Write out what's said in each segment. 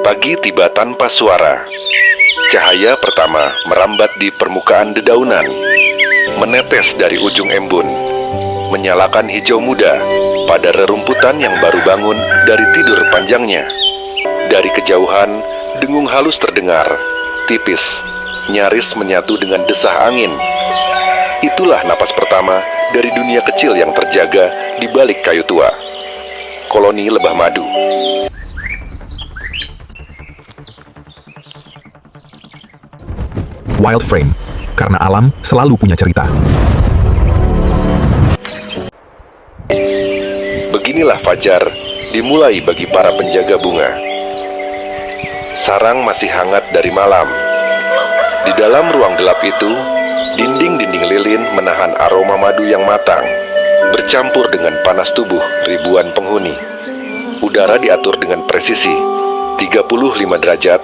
Pagi tiba tanpa suara. Cahaya pertama merambat di permukaan dedaunan, menetes dari ujung embun, menyalakan hijau muda pada rerumputan yang baru bangun dari tidur panjangnya. Dari kejauhan, dengung halus terdengar, tipis, nyaris menyatu dengan desah angin. Itulah napas pertama dari dunia kecil yang terjaga di balik kayu tua. Koloni lebah madu. Wild Frame, karena alam selalu punya cerita. Beginilah fajar dimulai bagi para penjaga bunga. Sarang masih hangat dari malam. Di dalam ruang gelap itu, dinding-dinding lilin menahan aroma madu yang matang, bercampur dengan panas tubuh ribuan penghuni. Udara diatur dengan presisi, 35 derajat,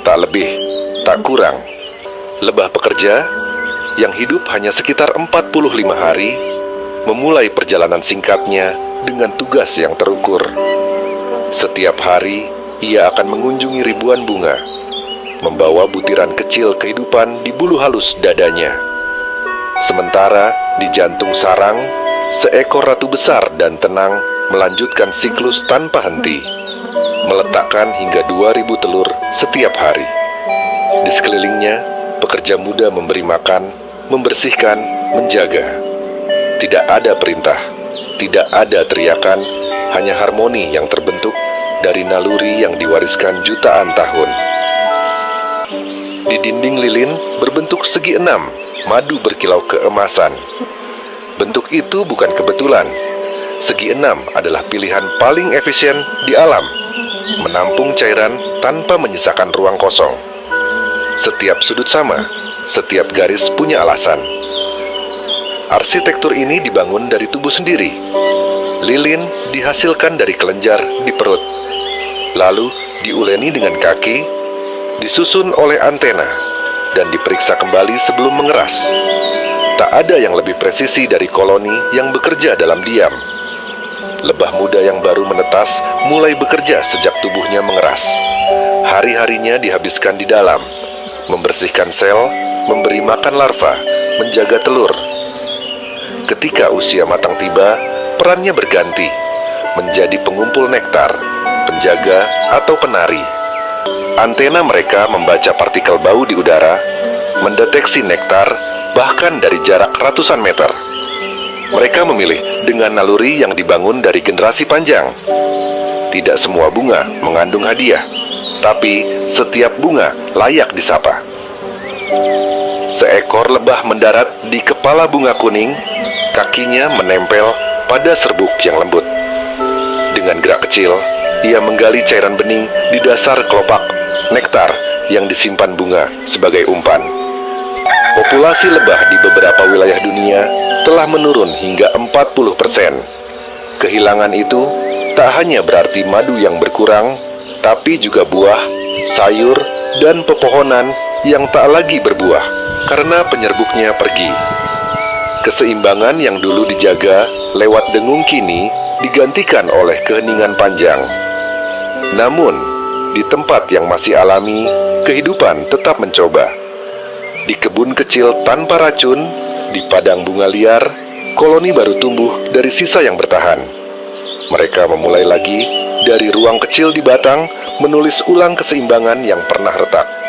tak lebih, tak kurang. Lebah pekerja yang hidup hanya sekitar 45 hari memulai perjalanan singkatnya dengan tugas yang terukur. Setiap hari ia akan mengunjungi ribuan bunga, membawa butiran kecil kehidupan di bulu halus dadanya. Sementara di jantung sarang, seekor ratu besar dan tenang melanjutkan siklus tanpa henti, meletakkan hingga 2000 telur setiap hari. Di sekelilingnya, pekerja muda memberi makan, membersihkan, menjaga. Tidak ada perintah, tidak ada teriakan, hanya harmoni yang terbentuk dari naluri yang diwariskan jutaan tahun. Di dinding lilin berbentuk segi enam, madu berkilau keemasan. Bentuk itu bukan kebetulan. Segi enam adalah pilihan paling efisien di alam, menampung cairan tanpa menyisakan ruang kosong. Setiap sudut sama, setiap garis punya alasan. Arsitektur ini dibangun dari tubuh sendiri. Lilin dihasilkan dari kelenjar di perut, lalu diuleni dengan kaki, disusun oleh antena, dan diperiksa kembali sebelum mengeras. Tak ada yang lebih presisi dari koloni yang bekerja dalam diam. Lebah muda yang baru menetas mulai bekerja sejak tubuhnya mengeras. Hari-harinya dihabiskan di dalam, membersihkan sel, memberi makan larva, menjaga telur. Ketika usia matang tiba, perannya berganti, menjadi pengumpul nektar, penjaga, atau penari. Antena mereka membaca partikel bau di udara, mendeteksi nektar, bahkan dari jarak ratusan meter. Mereka memilih dengan naluri yang dibangun dari generasi panjang. Tidak semua bunga mengandung hadiah, tapi setiap bunga layak disapa. Seekor lebah mendarat di kepala bunga kuning, kakinya menempel pada serbuk yang lembut. Dengan gerak kecil, ia menggali cairan bening di dasar kelopak nektar yang disimpan bunga sebagai umpan. Populasi lebah di beberapa wilayah dunia telah menurun hingga 40%. Kehilangan itu tak hanya berarti madu yang berkurang, tapi juga buah, sayur, dan pepohonan yang tak lagi berbuah karena penyerbuknya pergi. Keseimbangan yang dulu dijaga lewat dengung kini digantikan oleh keheningan panjang. Namun, di tempat yang masih alami, kehidupan tetap mencoba. Di kebun kecil tanpa racun, di padang bunga liar, koloni baru tumbuh dari sisa yang bertahan. Mereka memulai lagi dari ruang kecil di batang, menulis ulang keseimbangan yang pernah retak.